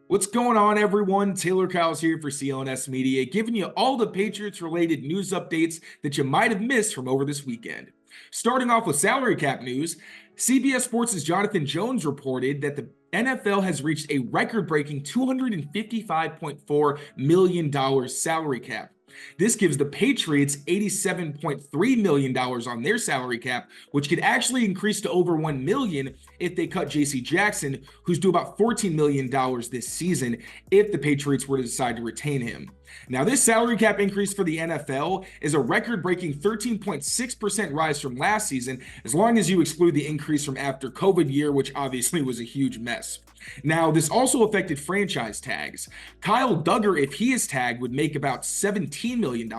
What's going on, everyone? Taylor Kyles here for CLNS Media, giving you all the Patriots-related news updates that you might have missed from over this weekend. Starting off with salary cap news, CBS Sports' Jonathan Jones reported that the NFL has reached a record-breaking $255.4 million salary cap. This gives the Patriots $87.3 million on their salary cap, which could actually increase to over $1 million if they cut J.C. Jackson, who's due about $14 million this season, if the Patriots were to decide to retain him. Now, this salary cap increase for the NFL is a record-breaking 13.6% rise from last season, as long as you exclude the increase from after COVID year, which obviously was a huge mess. Now, this also affected franchise tags. Kyle Duggar, if he is tagged, would make about $17 million,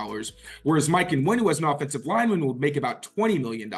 whereas Mike Nwenu as an offensive lineman would make about $20 million.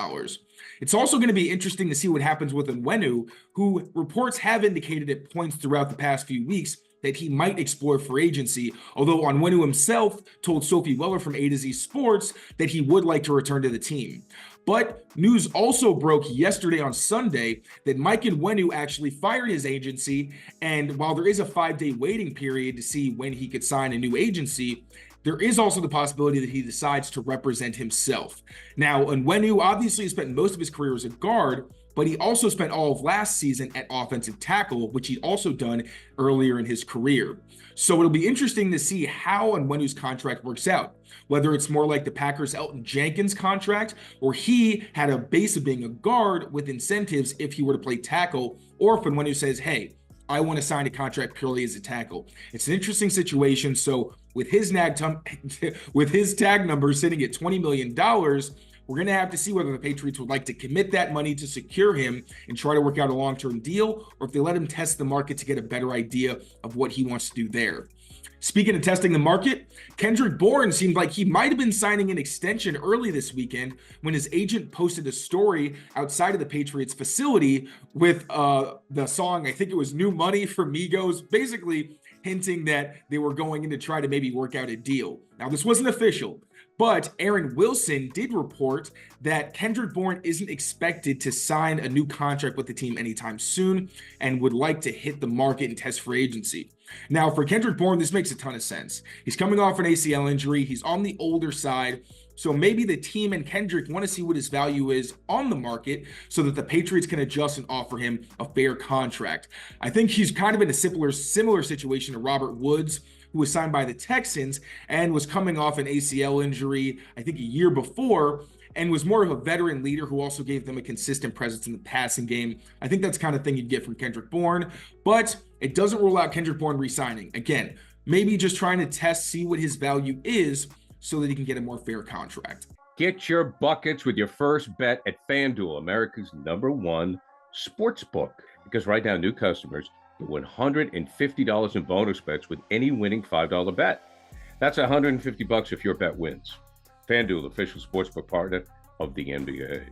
It's also going to be interesting to see what happens with Nwenu, who reports have indicated at points throughout the past few weeks that he might explore free agency, although Nwenu himself told Sophie Weller from A to Z Sports that he would like to return to the team. But news also broke yesterday on Sunday that Mike Nwenu actually fired his agency, and while there is a 5-day waiting period to see when he could sign a new agency, there is also the possibility that he decides to represent himself. Now, Nwenu obviously spent most of his career as a guard, but he also spent all of last season at offensive tackle, which he'd also done earlier in his career. So it'll be interesting to see how Nwenu's contract works out, whether it's more like the Packers' Elton Jenkins contract, or he had a base of being a guard with incentives if he were to play tackle, or if Nwenu says, hey, I want to sign a contract purely as a tackle. It's an interesting situation. So with his tag number sitting at $20 million, we're going to have to see whether the Patriots would like to commit that money to secure him and try to work out a long-term deal, or if they let him test the market to get a better idea of what he wants to do there. Speaking of testing the market, Kendrick Bourne seemed like he might have been signing an extension early this weekend when his agent posted a story outside of the Patriots facility with the song, I think it was New Money for Migos, basically hinting that they were going in to try to maybe work out a deal. Now, this wasn't official, but Aaron Wilson did report that Kendrick Bourne isn't expected to sign a new contract with the team anytime soon and would like to hit the market and test free agency. Now, for Kendrick Bourne, this makes a ton of sense. He's coming off an ACL injury. He's on the older side. So maybe the team and Kendrick want to see what his value is on the market so that the Patriots can adjust and offer him a fair contract. I think he's kind of in a similar situation to Robert Woods, who was signed by the Texans and was coming off an ACL injury, I think a year before, and was more of a veteran leader who also gave them a consistent presence in the passing game. I think that's the kind of thing you'd get from Kendrick Bourne, but it doesn't rule out Kendrick Bourne re-signing. Again, maybe just trying to test, see what his value is so that he can get a more fair contract. Get your buckets with your first bet at FanDuel, America's #1 sportsbook, because right now new customers get $150 in bonus bets with any winning $5 bet. That's $150 if your bet wins. FanDuel, official sportsbook partner of the NBA.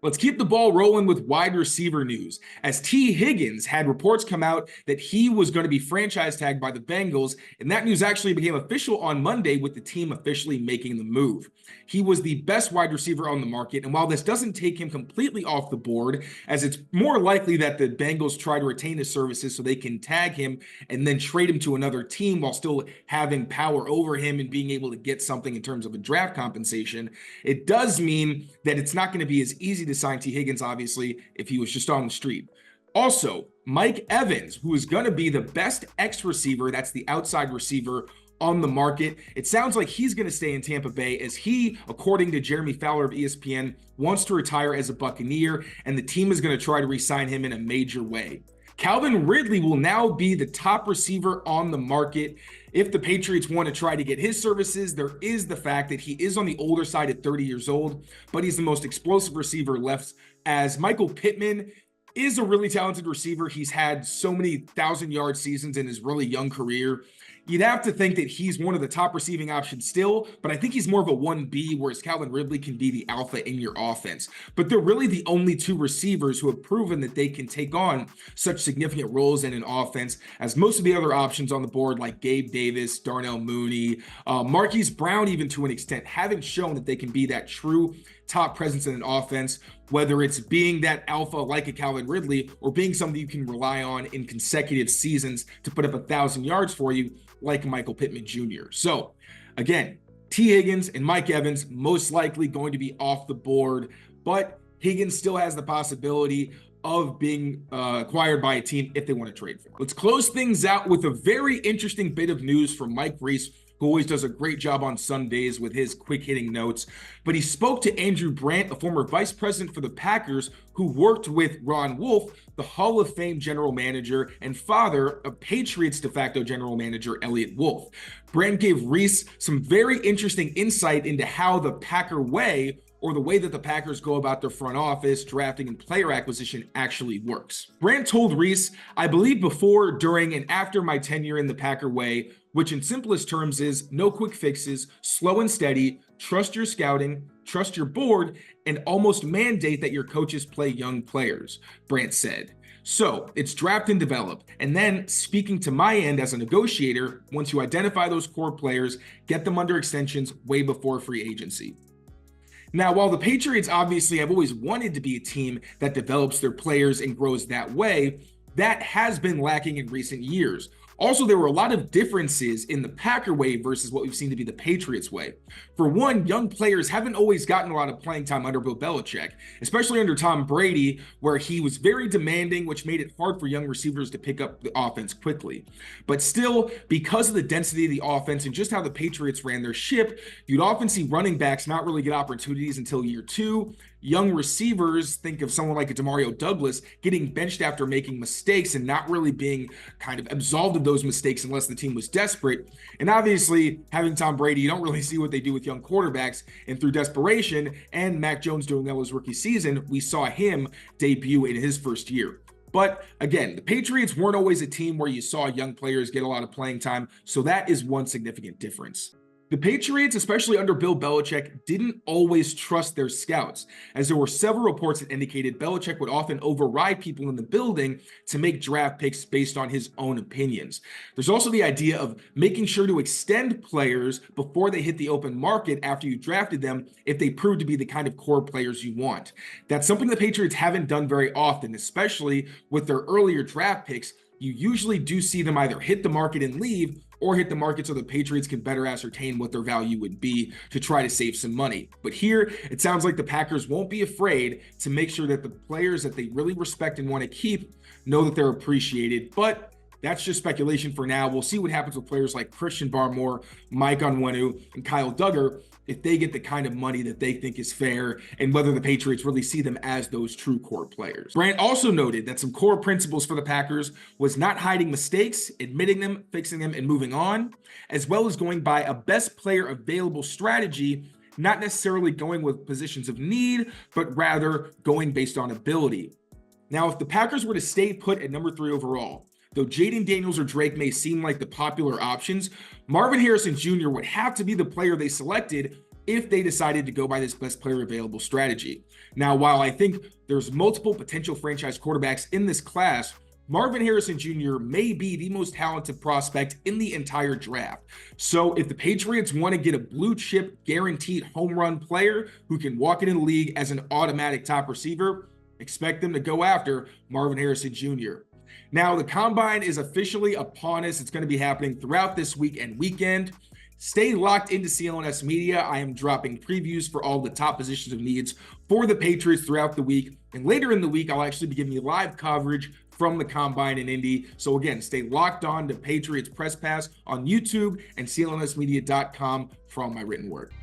Let's keep the ball rolling with wide receiver news, as T. Higgins had reports come out that he was going to be franchise tagged by the Bengals, and that news actually became official on Monday with the team officially making the move. He was the best wide receiver on the market, and while this doesn't take him completely off the board, as it's more likely that the Bengals try to retain his services so they can tag him and then trade him to another team while still having power over him and being able to get something in terms of a draft compensation, it does mean that it's not going to be as easy to sign T. Higgins, obviously, if he was just on the street. Also, Mike Evans, who is going to be the best X receiver, that's the outside receiver on the market. It sounds like he's going to stay in Tampa Bay, as he, according to Jeremy Fowler of ESPN, wants to retire as a Buccaneer, and the team is going to try to re-sign him in a major way. Calvin Ridley will now be the top receiver on the market. If the Patriots want to try to get his services, there is the fact that he is on the older side at 30 years old, but he's the most explosive receiver left, as Michael Pittman is a really talented receiver. He's had so many 1,000-yard seasons in his really young career. you'd have to think that he's one of the top receiving options still, but I think he's more of a 1B, whereas Calvin Ridley can be the alpha in your offense. But they're really the only two receivers who have proven that they can take on such significant roles in an offense, as most of the other options on the board, like Gabe Davis, Darnell Mooney, Marquise Brown, even to an extent, haven't shown that they can be that true top presence in an offense, whether it's being that alpha like a Calvin Ridley or being somebody you can rely on in consecutive seasons to put up 1,000 yards for you, like Michael Pittman Jr. So again, T. Higgins and Mike Evans most likely going to be off the board, but Higgins still has the possibility of being acquired by a team if they want to trade for him. Let's close things out with a very interesting bit of news from Mike Reese, who always does a great job on Sundays with his quick hitting notes. But he spoke to Andrew Brandt, a former vice president for the Packers, who worked with Ron Wolf, the Hall of Fame general manager and father of Patriots de facto general manager Elliott Wolf. Brandt gave Reese some very interesting insight into how the Packer way, or the way that the Packers go about their front office, drafting, and player acquisition actually works. Brandt told Reese, "I believe before, during, and after my tenure in the Packer way, which in simplest terms is no quick fixes, slow and steady, trust your scouting, trust your board, and almost mandate that your coaches play young players," Brandt said. So it's draft and develop. And then speaking to my end as a negotiator, once you identify those core players, get them under extensions way before free agency. Now, while the Patriots obviously have always wanted to be a team that develops their players and grows that way, that has been lacking in recent years. Also, there were a lot of differences in the Packer way versus what we've seen to be the Patriots way. For one, young players haven't always gotten a lot of playing time under Bill Belichick, especially under Tom Brady, where he was very demanding, which made it hard for young receivers to pick up the offense quickly. But still, because of the density of the offense and just how the Patriots ran their ship, you'd often see running backs not really get opportunities until year two. Young receivers, think of someone like a Demario Douglas, getting benched after making mistakes and not really being kind of absolved of those mistakes unless the team was desperate. And obviously, having Tom Brady, you don't really see what they do with young quarterbacks. And through desperation and Mac Jones doing well his rookie season, we saw him debut in his first year. But again, the Patriots weren't always a team where you saw young players get a lot of playing time, so that is one significant difference. The Patriots, especially under Bill Belichick, didn't always trust their scouts, as there were several reports that indicated Belichick would often override people in the building to make draft picks based on his own opinions. There's also the idea of making sure to extend players before they hit the open market after you drafted them if they prove to be the kind of core players you want. That's something the Patriots haven't done very often, especially with their earlier draft picks. You usually do see them either hit the market and leave, or hit the market so the Patriots can better ascertain what their value would be to try to save some money. But here, it sounds like the Packers won't be afraid to make sure that the players that they really respect and want to keep know that they're appreciated. But that's just speculation for now. We'll see what happens with players like Christian Barmore, Mike Onwenu, and Kyle Duggar if they get the kind of money that they think is fair, and whether the Patriots really see them as those true core players. Brandt also noted that some core principles for the Packers was not hiding mistakes, admitting them, fixing them, and moving on, as well as going by a best player available strategy, not necessarily going with positions of need, but rather going based on ability. Now, if the Packers were to stay put at number 3 overall, though Jaden Daniels or Drake may seem like the popular options, Marvin Harrison Jr. would have to be the player they selected if they decided to go by this best player available strategy. Now, while I think there's multiple potential franchise quarterbacks in this class, Marvin Harrison Jr. may be the most talented prospect in the entire draft. So if the Patriots want to get a blue chip guaranteed home run player who can walk into the league as an automatic top receiver, expect them to go after Marvin Harrison Jr. Now, the Combine is officially upon us. It's going to be happening throughout this week and weekend. Stay locked into CLNS Media. I am dropping previews for all the top positions of needs for the Patriots throughout the week. And later in the week, I'll actually be giving you live coverage from the Combine in Indy. So again, stay locked on to Patriots Press Pass on YouTube and CLNSmedia.com for all my written work.